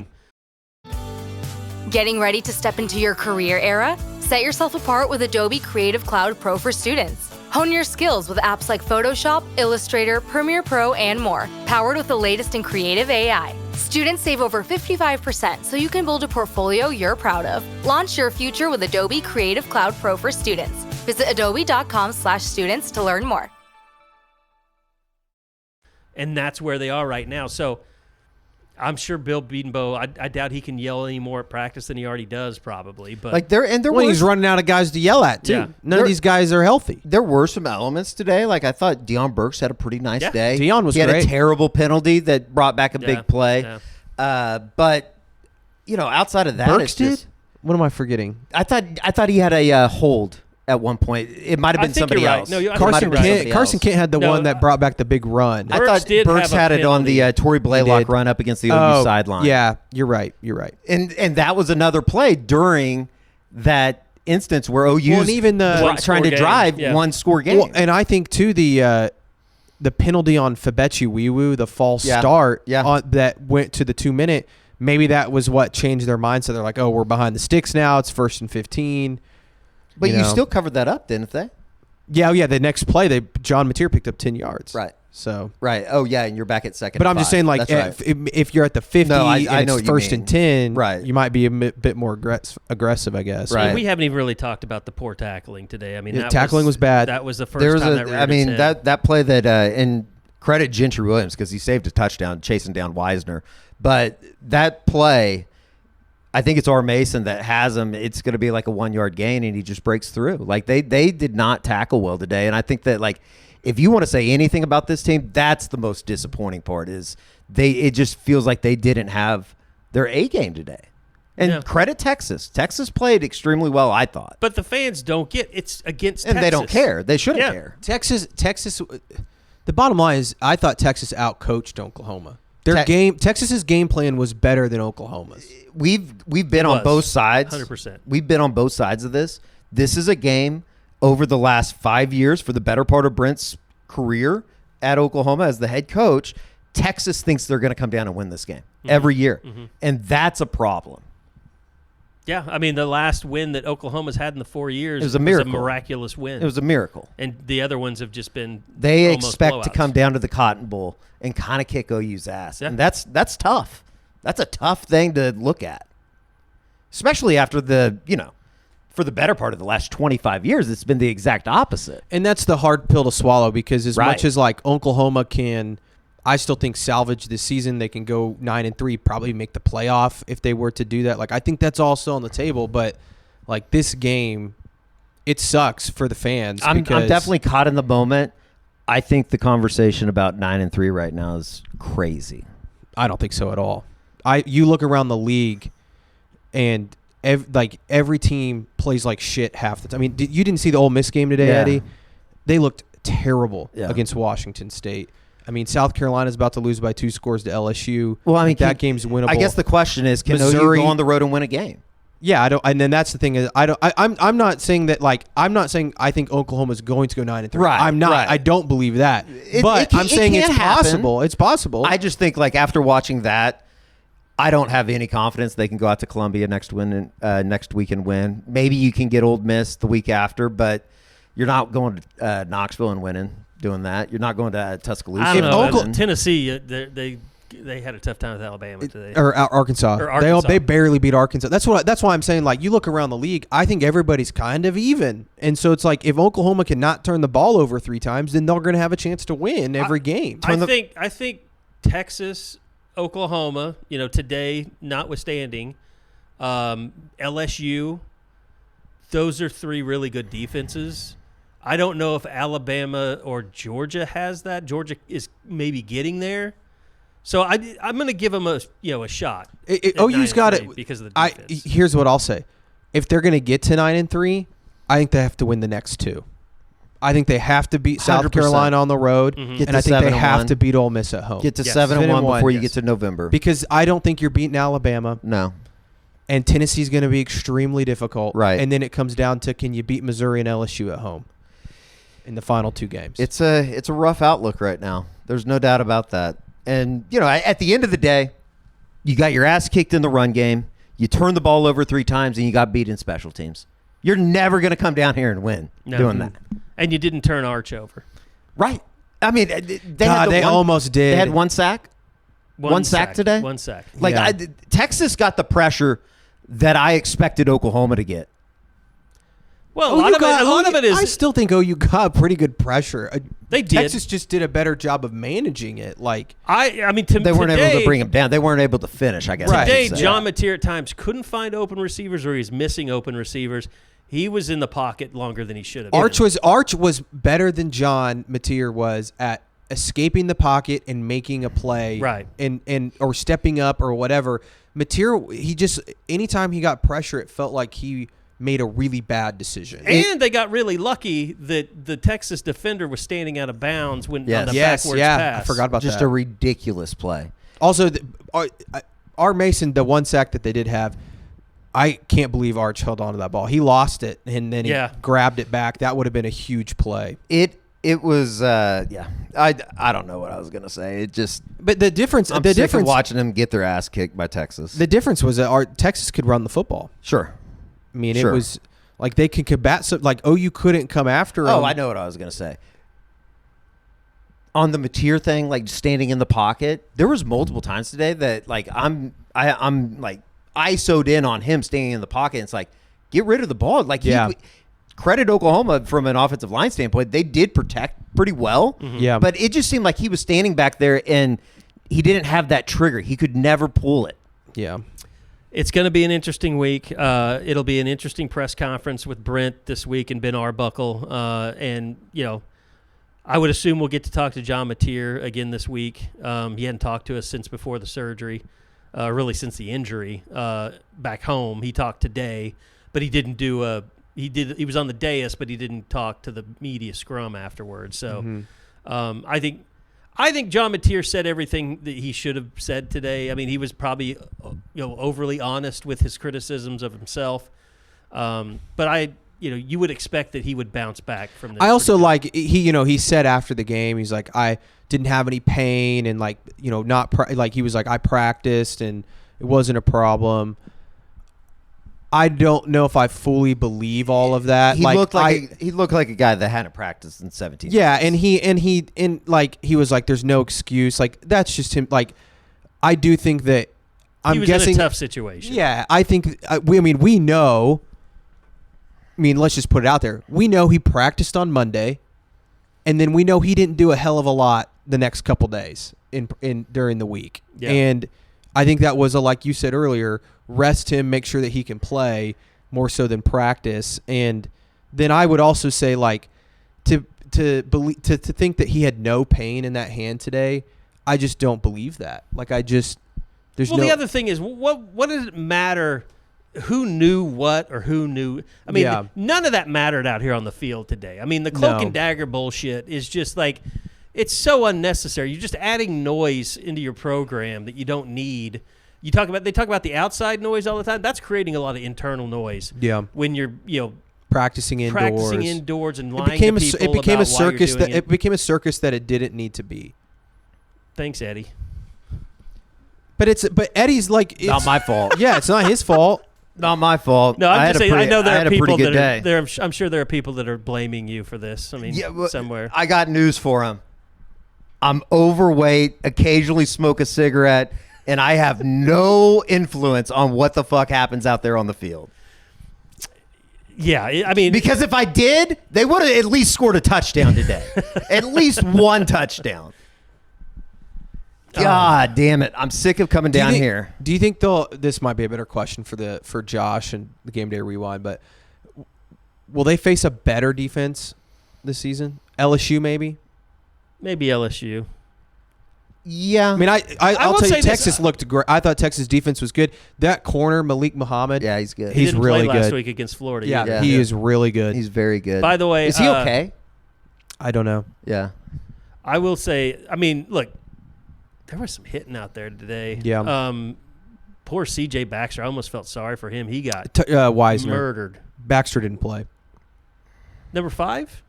M: Getting ready to step into your career era? Set yourself apart with Adobe Creative Cloud Pro for students. Hone your skills with apps like Photoshop, Illustrator, Premiere Pro, and more, powered with the latest in creative AI. Students save over 55%, so you can build a portfolio you're proud of. Launch your future with Adobe Creative Cloud Pro for students. Visit adobe.com/students to learn more.
G: And that's where they are right now. So I'm sure Bill Bedenbaugh, I doubt he can yell any more at practice than he already does, probably. But
H: like
I: he's running out of guys to yell at too.
G: Yeah.
I: None of these guys are healthy.
H: There were some elements today. Like, I thought Deion Burks had a pretty nice day.
I: Deion was
H: great. He had a terrible penalty that brought back a big play.
G: Yeah.
H: But outside of that,
I: Burks did. What am I forgetting?
H: I thought he had a hold at one point. It might have been somebody else.
G: No,
I: Carson Kent had the one that brought back the big run.
H: I thought Burks had it on the Torrey Blaylock run up against the OU sideline.
I: Yeah, you're right.
H: And that was another play during that instance where OU's trying to drive one-score game.
I: Well, and I think too the penalty on Fabechi-Wiwu, the false start that went to the 2-minute. Maybe that was what changed their mindset. They're like, oh, we're behind the sticks now. It's 1st and 15.
H: But you still covered that up, didn't they?
I: Yeah. The next play, John Mateer picked up 10 yards.
H: Right.
I: So.
H: Right. Oh, yeah, and you're back at second.
I: But I'm just saying, like, if you're at the 50 and it's 1st and 10,
H: right,
I: you might be a bit more aggressive, I guess.
G: Right. We haven't even really talked about the poor tackling today. I mean,
I: tackling was bad.
G: That was the first time that reared its head.
H: that play that and credit Gentry Williams because he saved a touchdown chasing down Wisner. But that play, I think it's R. Mason that has him. It's going to be like a 1-yard gain, and he just breaks through. Like, they did not tackle well today. And I think that, like, if you want to say anything about this team, that's the most disappointing part is it just feels like they didn't have their A game today. And credit Texas. Texas played extremely well, I thought.
G: But the fans don't get it's against
H: and
G: Texas.
H: they don't care. They shouldn't care.
I: Texas. The bottom line is, I thought Texas outcoached Oklahoma. Texas's game plan was better than Oklahoma's.
H: We've been on both sides.
G: 100%.
H: We've been on both sides of this. This is a game over the last 5 years for the better part of Brent's career at Oklahoma as the head coach. Texas thinks they're going to come down and win this game every year, and that's a problem.
G: Yeah, I mean, the last win that Oklahoma's had in the 4 years
H: it was a miracle.
G: Was a miraculous win.
H: It was a miracle.
G: And the other ones have just been
H: They
G: almost
H: expect
G: blowouts.
H: to come down to the Cotton Bowl and kind of kick OU's ass.
G: Yeah.
H: And that's tough. That's a tough thing to look at. Especially after for the better part of the last 25 years, it's been the exact opposite.
I: And that's the hard pill to swallow, because as much as like Oklahoma can, I still think, salvage this season. They can go 9-3, probably make the playoff if they were to do that. Like, I think that's all still on the table. But like this game, it sucks for the fans.
H: I'm definitely caught in the moment. I think the conversation about 9-3 right now is crazy.
I: I don't think so at all. You look around the league, and every team plays like shit half the time. I mean, you didn't see the Ole Miss game today, Eddie? They looked terrible against Washington State. I mean, South Carolina's about to lose by 2 scores to LSU.
H: Well, I mean,
I: that game's winnable.
H: I guess the question is, can
I: Missouri
H: OU go on the road and win a game?
I: Yeah, I don't. And then that's the thing is, I'm not saying that. Like, I'm not saying I think Oklahoma's going to go 9-3.
H: Right.
I: I'm not.
H: Right.
I: I don't believe that. But I'm saying it's possible. It's possible.
H: I just think, like, after watching that, I don't have any confidence they can go out to Columbia next week and win. Maybe you can get Ole Miss the week after, but you're not going to Knoxville and winning. Doing that, you're not going to Tuscaloosa.
G: I don't know. Tennessee, they had a tough time with Alabama today,
I: or Arkansas. They barely beat Arkansas. That's why I'm saying, like, you look around the league, I think everybody's kind of even, and so it's like if Oklahoma cannot turn the ball over 3 times, then they're going to have a chance to win every game.
G: I think Texas, Oklahoma, today notwithstanding, LSU, those are 3 really good defenses. I don't know if Alabama or Georgia has that. Georgia is maybe getting there, so I'm going to give them a shot.
I: OU's got it
G: because of the defense.
I: Here's what I'll say: if they're going to get to 9-3, I think they have to win the next 2. I think they have to beat South
H: 100%.
I: Carolina on the road, and I think they have to beat Ole Miss at home.
H: Get to 7-1 before you get to November,
I: because I don't think you're beating Alabama.
H: No.
I: And Tennessee's going to be extremely difficult.
H: Right.
I: And then it comes down to, can you beat Missouri and LSU at home in the final 2 games?
H: It's a rough outlook right now. There's no doubt about that. And, at the end of the day, you got your ass kicked in the run game. You turned the ball over 3 times, and you got beat in special teams. You're never going to come down here and win doing that.
G: And you didn't turn Arch over.
H: Right. I mean,
I: they almost did.
H: They had 1 sack. One sack today?
G: 1 sack.
H: Like, Texas got the pressure that I expected Oklahoma to get.
G: Well, a lot of it is.
I: I still think OU got pretty good pressure.
G: They did.
I: Texas just did a better job of managing it. Like,
G: I mean,
H: they weren't able to bring them down. They weren't able to finish, I guess.
I: Right.
G: Today, John Mateer at times couldn't find open receivers, or he's missing open receivers. He was in the pocket longer than he should have.
I: Arch was better than John Mateer was at escaping the pocket and making a play,
G: right?
I: And or stepping up or whatever. Mateer, anytime he got pressure, it felt like he made a really bad decision.
G: And they got really lucky that the Texas defender was standing out of bounds on the backwards pass.
I: I forgot about that.
H: Just a ridiculous play.
I: Also, our Mason, the 1 sack that they did have, I can't believe Arch held on to that ball. He lost it, and then he grabbed it back. That would have been a huge play.
H: It was, I don't know what I was going to say.
I: But the difference,
H: I'm sick of watching them get their ass kicked by Texas.
I: The difference was that Texas could run the football.
H: Sure.
I: I mean, it was like they could combat. Like, OU couldn't come after them.
H: Oh, I know what I was going to say. On the Mateer thing, like standing in the pocket, there was multiple times today that like I'm like ISO'd in on him standing in the pocket. And it's like, get rid of the ball. Like, credit Oklahoma from an offensive line standpoint. They did protect pretty well.
I: Mm-hmm. Yeah.
H: But it just seemed like he was standing back there and he didn't have that trigger. He could never pull it.
I: Yeah.
G: It's going to be an interesting week. It'll be an interesting press conference with Brent this week and Ben Arbuckle. And, I would assume we'll get to talk to John Mateer again this week. He hadn't talked to us since before the surgery. really since the injury back home. He talked today, but he didn't do he was on the dais, but he didn't talk to the media scrum afterwards. So I think John Mateer said everything that he should have said today. I mean, he was probably overly honest with his criticisms of himself. But you would expect that he would bounce back from this.
I: I also he said after the game, he's like, I didn't have any pain and he was like, I practiced and it wasn't a problem. I don't know if I fully believe all of that.
H: He looked like a guy that hadn't practiced in 17 years.
I: Yeah, and he was like, there's no excuse. Like, that's just him. Like, I do think that
G: he was in a tough situation.
I: Yeah, I think we know. I mean, let's just put it out there. We know he practiced on Monday, and then we know he didn't do a hell of a lot the next couple days during the week.
G: Yeah.
I: And I think that was like you said earlier, rest him, make sure that he can play more so than practice. And then I would also say, like, to think that he had no pain in that hand today, I just don't believe that. Like,
G: the other thing is, what does it matter who knew what or who knew? I mean, none of that mattered out here on the field today. I mean, the cloak and dagger bullshit is just like, it's so unnecessary. You're just adding noise into your program that you don't need. They talk about the outside noise all the time. That's creating a lot of internal noise.
I: Yeah.
G: When you're
I: practicing
G: indoors and lying to people
I: it became
G: about
I: a circus
G: why you're doing
I: it became a circus that it didn't need to be.
G: Thanks, Eddie.
I: But Eddie's like, it's
H: not my fault.
I: Yeah, it's not his fault.
H: Not my fault.
G: No, I'm just saying. I know there are people
H: that
G: are. I'm sure there are people that are blaming you for this. I mean, somewhere.
H: I got news for him. I'm overweight. Occasionally smoke a cigarette, and I have no influence on what the fuck happens out there on the field.
G: Yeah, I mean,
H: because if I did, they would have at least scored a touchdown today. At least one touchdown. God damn it! I'm sick of coming down here.
I: Do you think this might be a better question for Josh and the Game Day Rewind, but will they face a better defense this season? LSU maybe
G: LSU.
H: Yeah,
I: I mean, I'll tell you, Texas looked great. I thought Texas defense was good. That corner, Malik Muhammad,
H: yeah, he's good.
I: He's really
G: play last
I: good.
G: Week against Florida.
I: Yeah, he is really good.
H: He's very good.
G: By the way,
H: is he okay?
I: I don't know.
H: Yeah,
G: I will say. I mean, look. There was some hitting out there today.
I: Yeah.
G: Poor C.J. Baxter. I almost felt sorry for him. He got
I: Wisner
G: murdered.
I: Baxter didn't play.
G: Number 5?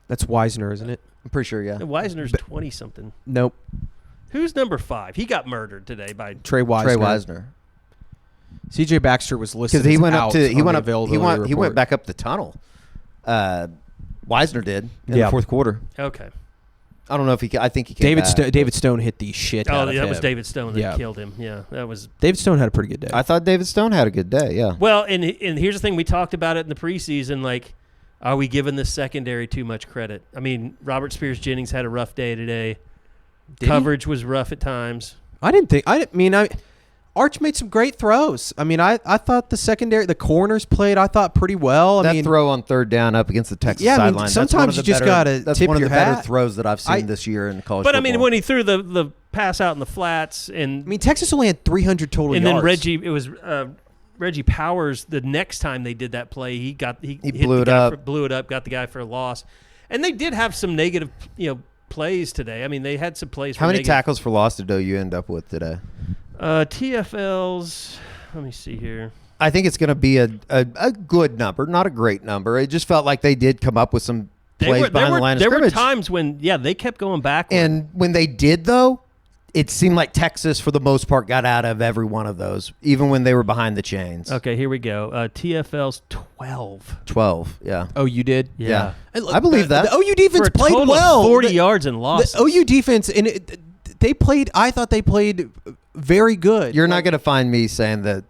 I: That's Wisner, isn't it?
H: I'm pretty sure, yeah.
G: Wisner's 20-something.
I: Nope.
G: Who's number 5? He got murdered today by
I: Trey Wisner. C.J. Baxter was listed
H: because he went
I: out.
H: He went back up the tunnel. Wisner did in the fourth quarter.
G: Okay.
H: I don't know if he. I think he came back.
I: David Stone hit the shit out of him.
G: Oh, that was David Stone that killed him. Yeah, that was.
I: David Stone had a pretty good day.
H: I thought David Stone had a good day. Yeah.
G: Well, and here's the thing: we talked about it in the preseason. Like, are we giving the secondary too much credit? I mean, Robert Spears Jennings had a rough day today. Coverage was rough at times.
I: Arch made some great throws. I mean, I thought the corners played, I thought, pretty well.
H: That throw on third down up against the Texas sideline.
I: Sometimes you just got to tip your hat.
H: That's one of the better throws that I've seen this year in college football.
G: But, I mean, when he threw the pass out in the flats.
I: Texas only had 300 total yards.
G: And then Reggie Powers, the next time they did that play, he
H: blew it up.
G: Blew it up, got the guy for a loss. And they did have some negative, plays today. I mean, they had some plays.
H: How many tackles for loss did OU end up with today?
G: TFLs, let me see here.
H: I think it's going to be a good number, not a great number. It just felt like they did come up with some plays behind the line of scrimmage.
G: There were times when, they kept going backward.
H: And when they did, though, it seemed like Texas, for the most part, got out of every one of those, even when they were behind the chains.
G: Okay, here we go. TFL's 12.
H: 12, yeah.
I: Oh, you did?
H: Yeah. I believe that.
I: The OU defense
G: for a
I: played well.
G: 40 yards and losses.
I: The OU defense, I thought they played very good.
H: You're not going to find me saying that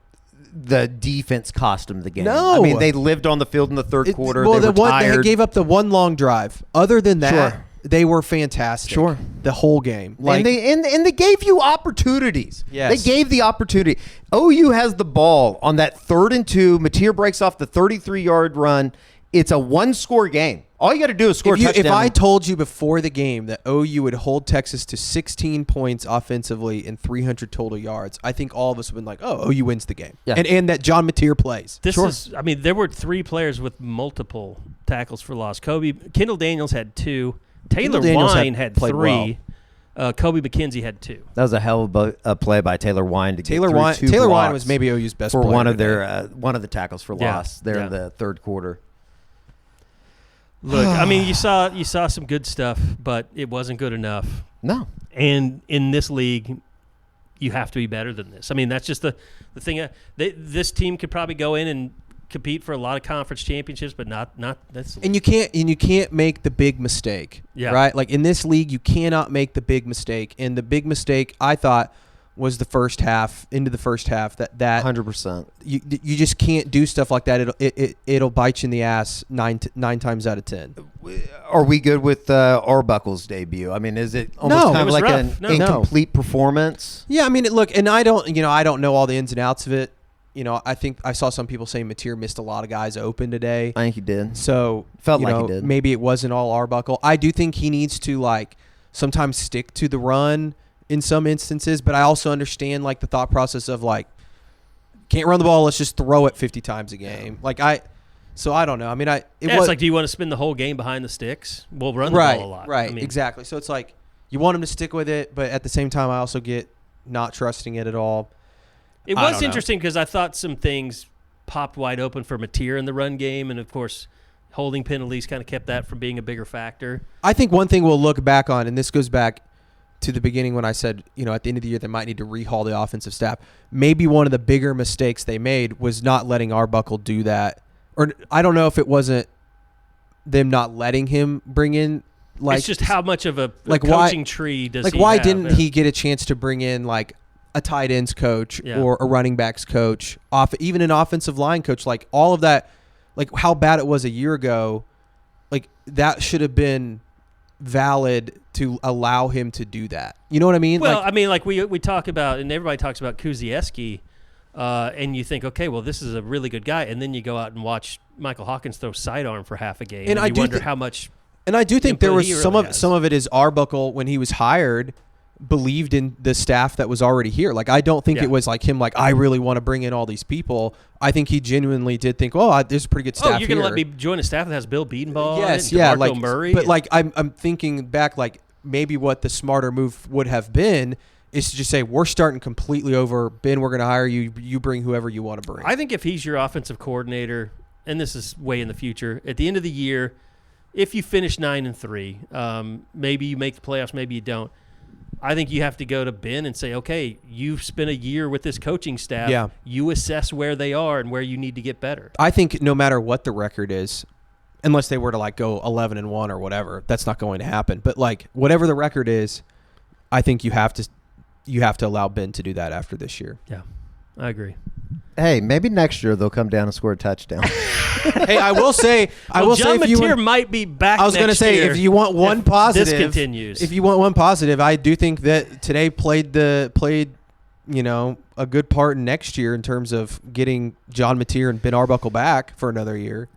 H: the defense cost them the game.
I: No.
H: I mean, they lived on the field in the third quarter.
I: Well,
H: they were tired.
I: They gave up the one long drive. Other than that, they were fantastic.
H: Sure.
I: The whole game.
H: And they gave you opportunities.
I: Yes.
H: They gave the opportunity. OU has the ball on that 3rd and 2. Mateer breaks off the 33-yard run, It's a one-score game. All you got to do is score a touchdown.
I: If I told you before the game that OU would hold Texas to 16 points offensively and 300 total yards, I think all of us would have been like, oh, OU wins the game. Yeah. And that John Mateer plays.
G: There were 3 players with multiple tackles for loss. Kendall Daniels had 2. Taylor Wine had 3. Kobe McKenzie had 2.
H: That was a hell of a play by Taylor Wine to
I: Taylor
H: get
I: Wine.
H: through 2
I: Taylor
H: blocks
I: Wine was maybe OU's best
H: for
I: player
H: one of the tackles for loss there
G: Yeah.
H: in the third quarter.
G: Look, you saw some good stuff, but it wasn't good enough.
H: No.
G: And in this league, you have to be better than this. That's just the thing. This team could probably go in and compete for a lot of conference championships, but not this league.
I: And you can't make the big mistake.
G: Yeah.
I: Right? Like in this league, you cannot make the big mistake. And the big mistake, I thought, was the first half, into the first half, that
H: 100%.
I: You just can't do stuff like that. It'll bite you in the ass nine times out of 10.
H: Are we good with Arbuckle's debut? Is it almost kind of like
G: rough.
H: an incomplete performance?
I: Yeah, look, and I don't know all the ins and outs of it. I think I saw some people saying Mateer missed a lot of guys open today.
H: I think he did.
I: So
H: felt like he did.
I: Maybe it wasn't all Arbuckle. I do think he needs to sometimes stick to the run in some instances, but I also understand the thought process of can't run the ball, let's just throw it 50 times a game. So I don't know.
G: It's like, do you want to spend the whole game behind the sticks? We'll run the ball a lot.
I: Right, exactly. So it's like you want him to stick with it, but at the same time, I also get not trusting it at all.
G: It was interesting because I thought some things popped wide open for Mateer in the run game, and of course, holding penalties kind of kept that from being a bigger factor.
I: I think one thing we'll look back on, and this goes back to the beginning when I said, at the end of the year, they might need to rehaul the offensive staff. Maybe one of the bigger mistakes they made was not letting Arbuckle do that. Or I don't know if it wasn't them not letting him bring in
G: it's just how much of a coaching tree does he
I: why
G: have?
I: Didn't he get a chance to bring in a tight ends coach or a running backs coach, even an offensive line coach, all of that, how bad it was a year ago, that should have been valid to allow him to do that. You know what I mean?
G: Well, we talk about, and everybody talks about Kuzieski, and you think, okay, well, this is a really good guy, and then you go out and watch Michael Hawkins throw sidearm for half a game, and you wonder how much.
I: And I do think there was some
G: has.
I: of it is Arbuckle, when he was hired, believed in the staff that was already here. I don't think it was him I really want to bring in all these people. I think he genuinely did think, there's a pretty good staff here.
G: Oh, you're going to let me join a staff that has Bill Bedenbaugh
I: yes,
G: and
I: yeah,
G: DeMarco Murray?
I: But I'm thinking back, maybe what the smarter move would have been is to just say, we're starting completely over. Ben, we're going to hire you. You bring whoever you want to bring.
G: I think if he's your offensive coordinator, and this is way in the future, at the end of the year, if you finish 9-3, maybe you make the playoffs, maybe you don't. I think you have to go to Ben and say, okay, you've spent a year with this coaching staff.
I: Yeah.
G: You assess where they are and where you need to get better.
I: I think no matter what the record is, unless they were to go 11-1 or whatever, that's not going to happen. But whatever the record is, I think you have to allow Ben to do that after this year.
G: Yeah, I agree.
H: Hey, maybe next year they'll come down and score a touchdown.
I: Hey, I will say,
G: John Mateer might be back.
I: I was
G: going to
I: say, if you want one positive,
G: this continues.
I: If you want one positive, I do think that today played a good part in next year in terms of getting John Mateer and Ben Arbuckle back for another year.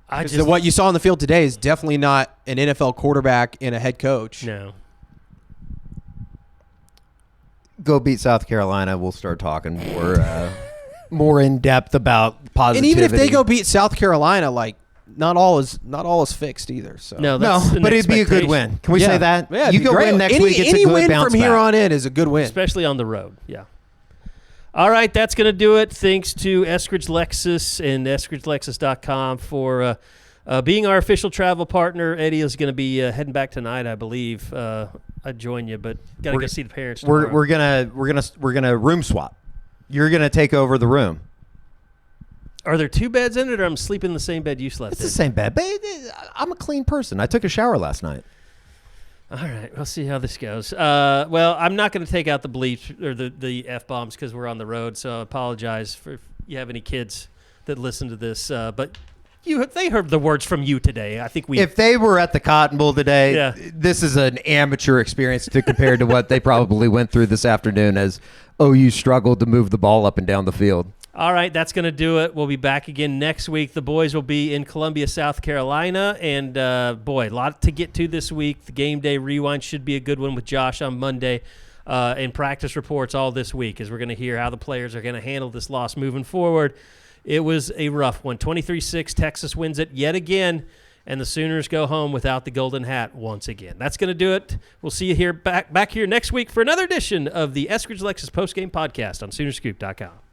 I: What you saw on the field today is definitely not an NFL quarterback and a head coach.
G: No.
H: Go beat South Carolina. We'll start talking more in depth about positivity.
I: And even if they go beat South Carolina, not all is fixed either. So
G: no,
H: but it'd be a good win. Can we say that?
I: Yeah,
H: you go win next week. It's
I: any
H: a good
I: win
H: bounce
I: from here
H: back.
I: on in is a good win,
G: especially on the road. Yeah. All right, that's going to do it. Thanks to Eskridge Lexus and EskridgeLexus.com for being our official travel partner. Eddie is going to be heading back tonight, I believe. I'd join you, but got to go see the parents tomorrow.
H: We're gonna room swap. You're gonna take over the room.
G: Are there 2 beds in it, or I'm sleeping in the same bed you slept in?
H: It's the same bed, but I'm a clean person. I took a shower last night.
G: All right, we'll see how this goes. Well, I'm not going to take out the bleach or the F-bombs because we're on the road, so I apologize if you have any kids that listen to this. But they heard the words from you today. I think
H: if they were at the Cotton Bowl today, this is an amateur experience compared to what they probably went through this afternoon as OU struggled to move the ball up and down the field.
G: All right, that's going to do it. We'll be back again next week. The boys will be in Columbia, South Carolina. And, boy, a lot to get to this week. The game day rewind should be a good one with Josh on Monday. And practice reports all this week as we're going to hear how the players are going to handle this loss moving forward. It was a rough one. 23-6, Texas wins it yet again. And the Sooners go home without the golden hat once again. That's going to do it. We'll see you here back here next week for another edition of the Eskridge Lexus Postgame Podcast on SoonerScoop.com.